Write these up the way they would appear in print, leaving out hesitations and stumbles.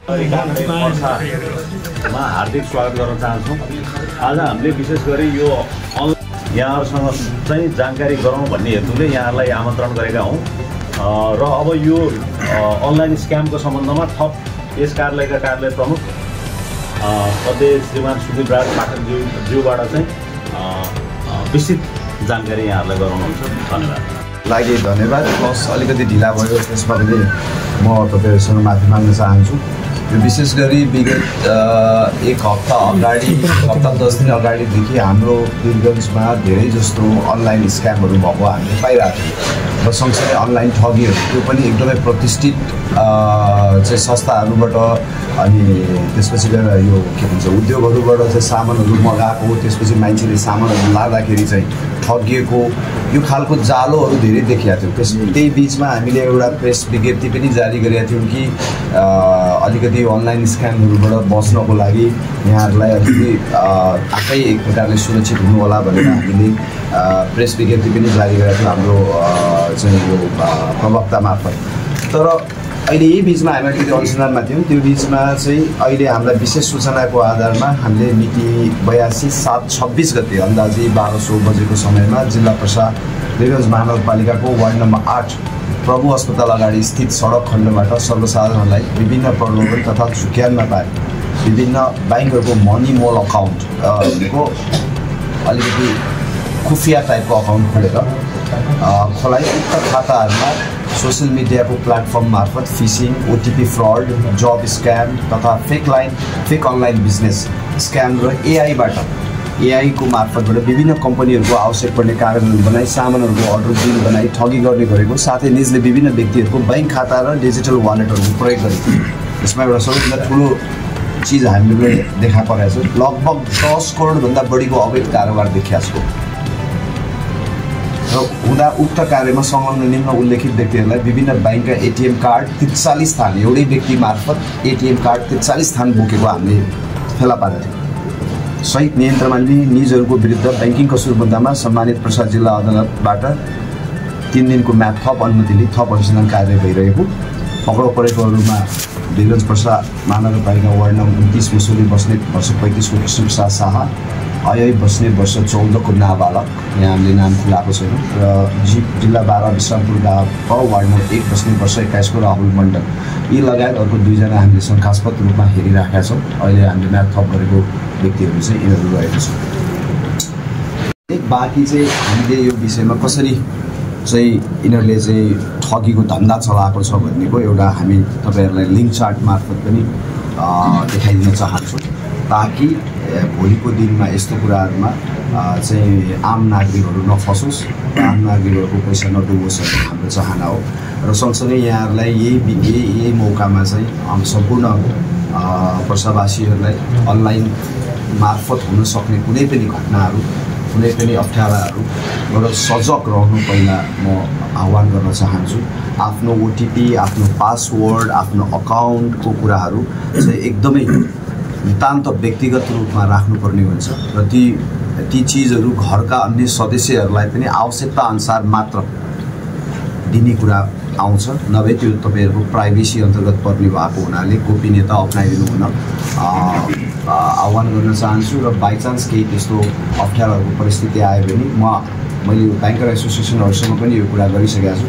हार्दिक स्वागत गर्न चाहन्छौँ। आज हामीले विशेष गरी यो यहाँहरूसँग चाहिँ जानकारी गराउँ भन्ने हेतुले यहाँहरूलाई आमन्त्रण गरेका हौँ र अब यो अनलाइन स्क्यामको सम्बन्धमा थप यस कार्यालयका कार्यालय प्रमुख अध्यक्ष श्रीमान सुदीप राज पाठकज्यूबाट चाहिँ विस्तृत जानकारी यहाँहरूलाई गराउनुहुन्छ। धन्यवाद। लागि धन्यवाद। प्लस अलिकति ढिला भयो त्यसमा पनि म तपाईँहरूसँग माफी माग्न चाहन्छु। यो विशेष गरी विगत एक हप्ता अगाडि 10 दिन अगाडिदेखि हाम्रो वीरगन्जमा धेरै जस्तो अनलाइन स्क्यामहरू भएको हामीले पाइरहेको थियौँ र सँगसँगै अनलाइन ठगीहरू त्यो पनि एकदमै प्रतिष्ठित चाहिँ संस्थाहरूबाट अनि त्यसपछि गएर यो के भन्छ उद्योगहरूबाट चाहिँ सामानहरू मगाएको त्यसपछि मान्छेले सामानहरू लाँदाखेरि चाहिँ ठगिएको यो खालको जालोहरू धेरै देखिएको थियो। त्यही बिचमा हामीले एउटा प्रेस विज्ञप्ति पनि जारी गरेका थियौँ कि अलिकति अनलाइन स्क्यामहरूबाट बच्नको लागि यहाँहरूलाई अलिकति आफै एक प्रकारले सुरक्षित हुनु होला भनेर हामीले प्रेस विज्ञप्ति पनि जारी गरेका थियौँ हाम्रो चाहिँ यो प्रवक्ता मार्फत। तर अहिले यही बिचमा हामी अलिकति अनुसन्धानमा थियौँ। त्यो बिचमा चाहिँ अहिले हामीलाई विशेष सूचनाको आधारमा हामीले मिति 82/7/26 गते अन्दाजी 12:00 बजेको समयमा जिल्ला प्रशासन वीरगन्ज महानगरपालिकाको वार्ड नम्बर 8 प्रभु अस्पताल अगाडि स्थित सडक खण्डबाट सर्वसाधारणलाई विभिन्न प्रलोभन तथा झुक्यानमा पाए विभिन्न ब्याङ्कहरूको मनी मोल अकाउन्टको अलिकति खुफिया टाइपको अकाउन्ट खोलाइ उक्त खाताहरूमा सोसियल मिडियाको प्लेटफर्म मार्फत फिसिङ, ओटिपी फ्रड, जब स्क्याम तथा फेक अनलाइन बिजनेस स्क्याम र एआईको मार्फतबाट विभिन्न कम्पनीहरूको आवश्यक पर्ने कागजहरू बनाई सामानहरूको अर्डर बिल बनाई ठगी गर्ने गरेको साथै निजले विभिन्न व्यक्तिहरूको ब्याङ्क खाता र डिजिटल वालेटहरूको प्रयोग गरेको। यसमा एउटा सबैभन्दा ठुलो चिज हामीले देखा परेको छ। लगभग 10 करोडभन्दा बढीको अवैध कारोबार देखिएको छ र हुँदा उक्त कार्यमा संलग्न निम्न उल्लेखित व्यक्तिहरूलाई विभिन्न ब्याङ्कका एटिएम कार्ड 43 थान एउटै व्यक्ति मार्फत एटिएम कार्ड 43 थान बोकेको हामीले फेला पारेका थियौँ। सहित नियन्त्रणमा लिई निजहरूको विरुद्ध ब्याङ्किङ कसुरबन्दमा सम्मानित प्रसाद जिल्ला अदालतबाट 3 दिनको थप अनुमति लिई थप अनुसन्धान कार्य भइरहेको। पक्राउ परेकोहरूमा वीरगन्ज प्रसाद महानगरपालिका वार्ड नम्बर 29 मुसुली बस्नेत वर्ष 35 को कृष्णप्रसाद शाह, अयय बस्नेत वर्ष 14 को नाबालक, यहाँ हामीले नाम खुलाएको छैन, र जिल्ला 12 विश्रामपुर गाउँ वार्ड नम्बर 1 बस्नेत वर्ष 21 को राहुल मण्डल। यी लगायत अर्को 2 जना हामीले शङ्कास्पद रूपमा हेरिराखेका छौँ। अहिले हामीले म्याथ थप गरेको व्यक्तिहरू चाहिँ यिनीहरू रहेको छ। बाँकी चाहिँ हामीले यो विषयमा कसरी चाहिँ यिनीहरूले चाहिँ ठगीको धन्दा चलाएको छ भन्नेको एउटा हामी तपाईँहरूलाई लिङ्क चार्ट मार्फत पनि देखाइदिन चाहन्छौँ ताकि भोलिको दिनमा यस्तो कुराहरूमा चाहिँ आम नागरिकहरू नफसोस्, आम नागरिकहरूको पैसा नडुबोस् भन्ने हाम्रो चाहना हो। र सँगसँगै यहाँहरूलाई यही मौकामा चाहिँ हामी सम्पूर्ण प्रसावासीहरूलाई अनलाइन मार्फत हुन सक्ने कुनै पनि घटनाहरू कुनै पनि अप्ठ्याराहरूबाट सजग रहनु पहिला म आह्वान गर्न चाहन्छु। आफ्नो ओटिपी, आफ्नो पासवर्ड, आफ्नो अकाउन्टको कुराहरू चाहिँ एकदमै नितान्त व्यक्तिगत रूपमा राख्नुपर्ने हुन्छ र ती चिजहरू घरका अन्य सदस्यहरूलाई पनि आवश्यकता अनुसार मात्र दिने कुरा आउँछ। नभए त्यो तपाईँहरूको प्राइभेसी अन्तर्गत पर्ने भएको हुनाले गोपनीयता अप्नाइदिनु हुन आह्वान गर्न चाहन्छु। र बाइचान्स केही त्यस्तो अप्ठ्यारोहरूको परिस्थिति आयो भने मैले ब्याङ्कर एसोसिएसनहरूसँग पनि यो कुरा गरिसकेको छु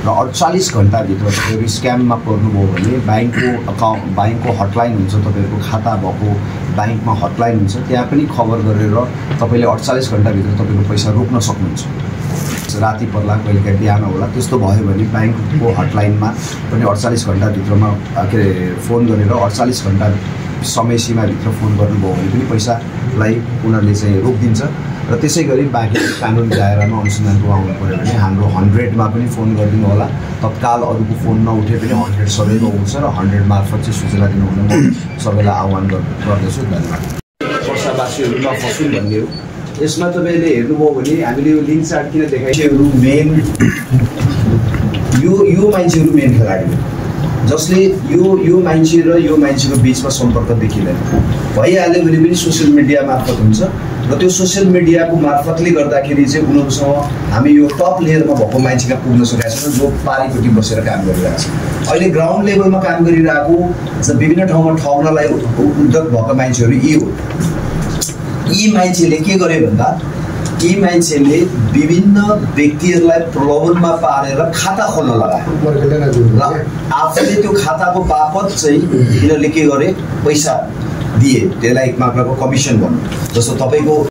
र 48 घण्टाभित्र तपाईँहरू स्क्याममा पर्नुभयो भने ब्याङ्कको हटलाइन हुन्छ, तपाईँहरूको खाता भएको ब्याङ्कमा हटलाइन हुन्छ, त्यहाँ पनि खबर गरेर तपाईँले 48 घण्टाभित्र तपाईँको पैसा रोक्न सक्नुहुन्छ। राति पर्ला कहिलेकाहीँ बिहान होला त्यस्तो भयो भने ब्याङ्कको हटलाइनमा पनि 48 घण्टाभित्रमा के अरे फोन गरेर 48 घण्टा समय सीमाभित्र फोन गर्नुभयो भने पनि पैसालाई उनीहरूले चाहिँ रोकिदिन्छ। र त्यसै गरी बाँकी कानुन दायरामा अनुसन्धानको आउनु पऱ्यो भने हाम्रो 100मा पनि फोन गरिदिनु होला। तत्काल अरूको फोन नउठे पनि 100 सबैको हुन्छ र 100 मार्फत चाहिँ सूचना दिनुहुन म सबैलाई आह्वान गर्दछु। धन्यवाद। वर्षावासीहरू नफसुन् भन्ने हो। यसमा तपाईँले हेर्नुभयो भने हामीले यो लिङ्क चार्ट किन देखाइहरू मेन यो मान्छेहरू मेन खेलाडी हो जसले यो मान्छे र यो मान्छेको बिचमा सम्पर्क देखिँदैन। भइहाल्यो भने पनि सोसियल मिडिया मार्फत हुन्छ र त्यो सोसियल मिडियाको मार्फतले गर्दाखेरि चाहिँ उनीहरूसँग हामी यो टप लेयरमा भएको मान्छेका पुग्न सकेका छौँ जो पारिपट्टि बसेर काम गरिरहेको छ। अहिले ग्राउन्ड लेभलमा काम गरिरहेको विभिन्न ठाउँमा ठग्नलाई उद्योग भएको मान्छेहरू यी हो। यी मान्छेले के गर्यो भन्दा यी मान्छेले विभिन्न व्यक्तिहरूलाई प्रलोभनमा पारेर खाता खोल्न लगायो र आफूले त्यो खाताको बापत चाहिँ यिनीहरूले के गरे पैसा दिए, त्यसलाई एक मात्राको कमिसन भन्नु। जस्तो तपाईँको